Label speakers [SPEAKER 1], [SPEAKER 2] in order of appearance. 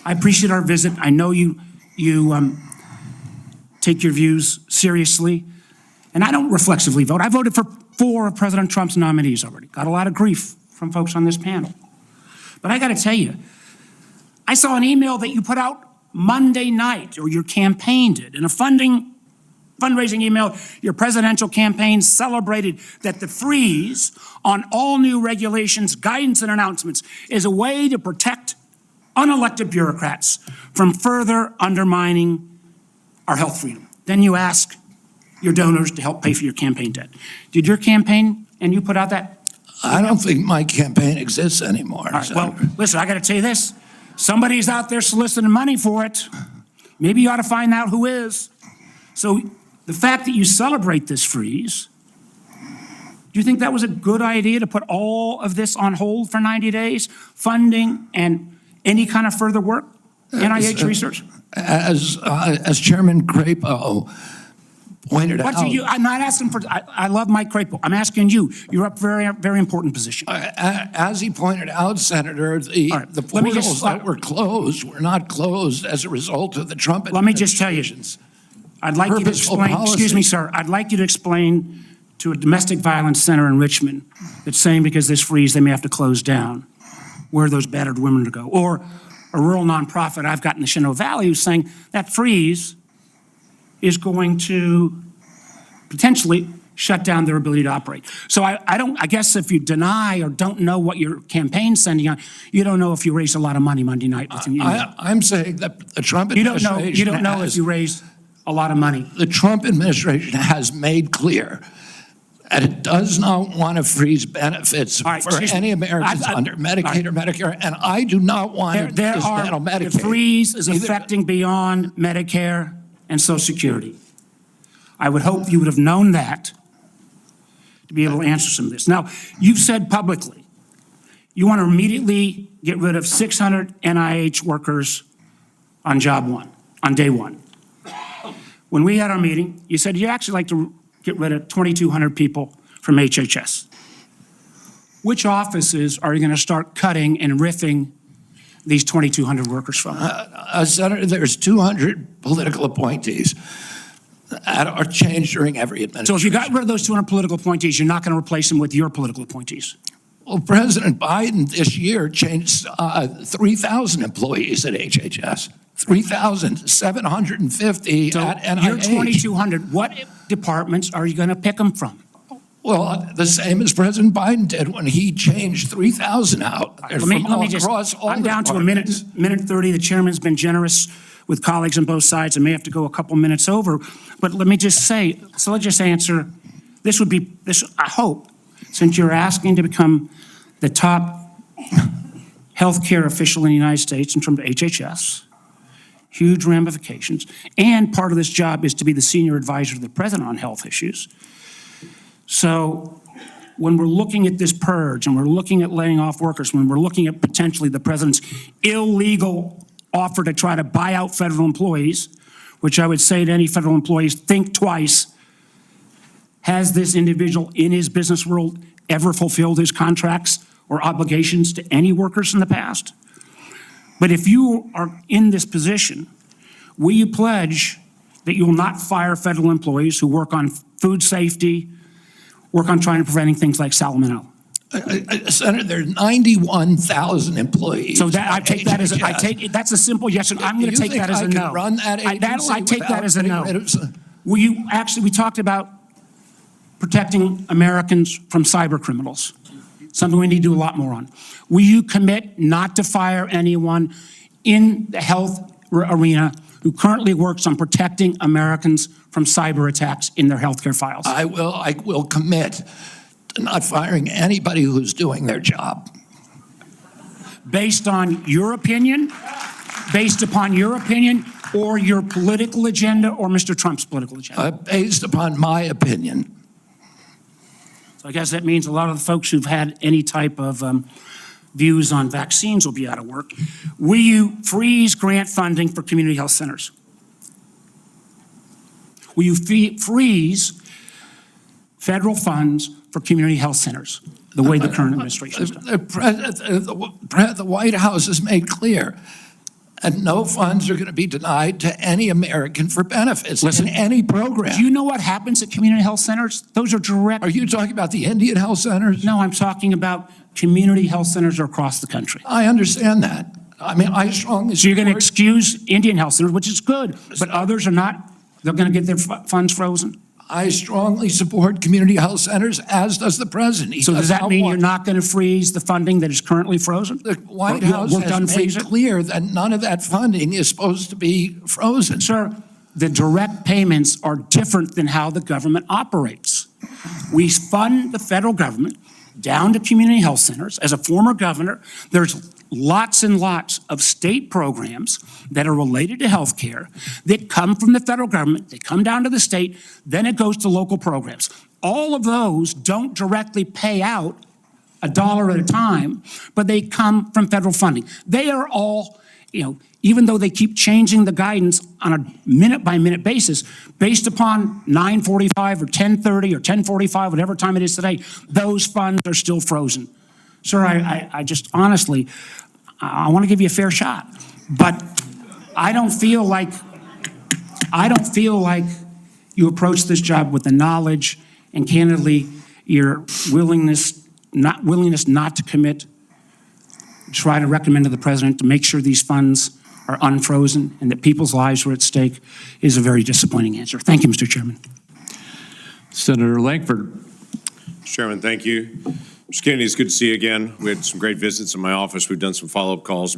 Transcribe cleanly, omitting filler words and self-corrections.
[SPEAKER 1] I appreciate our visit. I know you take your views seriously, and I don't reflexively vote. I voted for 4 of President Trump's nominees already. Got a lot of grief from folks on this panel. But I got to tell you, I saw an email that you put out Monday night, or your campaign did, in a fundraising email. Your presidential campaign celebrated that the freeze on all new regulations, guidance, and announcements is a way to protect unelected bureaucrats from further undermining our health freedom. Then you ask your donors to help pay for your campaign debt. Did your campaign, and you put out that?
[SPEAKER 2] I don't think my campaign exists anymore.
[SPEAKER 1] All right, well, listen, I got to tell you this. Somebody's out there soliciting money for it. Maybe you ought to find out who is. So the fact that you celebrate this freeze, do you think that was a good idea to put all of this on hold for 90 days? Funding and any kind of further work? NIH research?
[SPEAKER 2] As Chairman Crapo pointed out.
[SPEAKER 1] I'm not asking for, I love Mike Crapo. I'm asking you. You're up very, very important position.
[SPEAKER 2] As he pointed out, Senator, the portals that were closed were not closed as a result of the Trump administration.
[SPEAKER 1] Let me just tell you, I'd like you to explain, excuse me, sir, I'd like you to explain to a domestic violence center in Richmond that's saying because this freeze, they may have to close down, where those battered women to go. Or a rural nonprofit I've got in the Shenandoah Valley who's saying that freeze is going to potentially shut down their ability to operate. So I guess if you deny or don't know what your campaign's sending out, you don't know if you raised a lot of money Monday night.
[SPEAKER 2] I'm saying that the Trump administration
[SPEAKER 1] you don't know if you raised a lot of money.
[SPEAKER 2] The Trump administration has made clear that it does not want to freeze benefits for any Americans under Medicaid or Medicare, and I do not want to dismantle Medicaid.
[SPEAKER 1] The freeze is affecting beyond Medicare and Social Security. I would hope you would have known that to be able to answer some of this. Now, you've said publicly you want to immediately get rid of 600 NIH workers on day one. When we had our meeting, you said you'd actually like to get rid of 2,200 people from HHS. Which offices are you going to start cutting and riffing these 2,200 workers from?
[SPEAKER 2] Senator, there's 200 political appointees that are changed during every administration.
[SPEAKER 1] So if you got rid of those 200 political appointees, you're not going to replace them with your political appointees?
[SPEAKER 2] Well, President Biden this year changed 3,000 employees at HHS. 3,750 at NIH.
[SPEAKER 1] You're 2,200. What departments are you going to pick them from?
[SPEAKER 2] Well, the same as President Biden did when he changed 3,000 out.
[SPEAKER 1] I'm down to a minute 30. The chairman's been generous with colleagues on both sides. I may have to go a couple minutes over, but let me just say, so let's just answer, this would be, I hope, since you're asking to become the top healthcare official in the United States in terms of HHS, huge ramifications, and part of this job is to be the senior advisor to the president on health issues. So when we're looking at this purge and we're looking at laying off workers, when we're looking at potentially the president's illegal offer to try to buy out federal employees, which I would say to any federal employees, think twice. Has this individual in his business world ever fulfilled his contracts or obligations to any workers in the past? But if you are in this position, will you pledge that you will not fire federal employees who work on food safety, work on trying to preventing things like salmonella?
[SPEAKER 2] Senator, there are 91,000 employees.
[SPEAKER 1] So that I take that as that's a simple yes, and I'm going to take that as a no.
[SPEAKER 2] Run that agency
[SPEAKER 1] I take that as a no. Will you actually? We talked about protecting Americans from cyber criminals, something we need to do a lot more on. Will you commit not to fire anyone in the health arena who currently works on protecting Americans from cyber attacks in their healthcare files?
[SPEAKER 2] I will commit to not firing anybody who's doing their job.
[SPEAKER 1] Based on your opinion, based upon your opinion, or your political agenda, or Mr. Trump's political agenda?
[SPEAKER 2] Based upon my opinion.
[SPEAKER 1] So I guess that means a lot of the folks who've had any type of views on vaccines will be out of work. Will you freeze grant funding for community health centers? Will you freeze federal funds for community health centers, the way the current administration has done?
[SPEAKER 2] The White House has made clear and no funds are going to be denied to any American for benefits
[SPEAKER 1] Listen,
[SPEAKER 2] in any program.
[SPEAKER 1] Do you know what happens at community health centers? Those are direct.
[SPEAKER 2] Are you talking about the Indian health centers?
[SPEAKER 1] No, I'm talking about community health centers across the country.
[SPEAKER 2] I understand that. I mean, I strongly
[SPEAKER 1] So you're going to
[SPEAKER 2] support-
[SPEAKER 1] excuse Indian health centers, which is good, but others are not. They're going to get their funds frozen.
[SPEAKER 2] I strongly support community health centers, as does the president. He
[SPEAKER 1] So does that
[SPEAKER 2] not
[SPEAKER 1] mean
[SPEAKER 2] want-
[SPEAKER 1] you're not going to freeze the funding that is currently frozen?
[SPEAKER 2] The White
[SPEAKER 1] Or
[SPEAKER 2] House
[SPEAKER 1] work done
[SPEAKER 2] has
[SPEAKER 1] freeze
[SPEAKER 2] made
[SPEAKER 1] it?
[SPEAKER 2] clear that none of that funding is supposed to be frozen.
[SPEAKER 1] Sir, the direct payments are different than how the government operates. We fund the federal government down to community health centers. As a former governor, there's lots and lots of state programs that are related to health care that come from the federal government, they come down to the state, then it goes to local programs. All of those don't directly pay out $1 at a time, but they come from federal funding. They are all, even though they keep changing the guidance on a minute-by-minute basis, based upon 9:45 or 10:30 or 10:45, whatever time it is today, those funds are still frozen. Sir, I just honestly, I want to give you a fair shot, but I don't feel like you approach this job with the knowledge and candidly your willingness not to commit, try to recommend to the president to make sure these funds are unfrozen and that people's lives are at stake is a very disappointing answer. Thank you, Mr. Chairman.
[SPEAKER 3] Senator Langford.
[SPEAKER 4] Mr. Chairman, thank you. Mr. Kennedy, it's good to see you again. We had some great visits in my office. We've done some follow-up calls.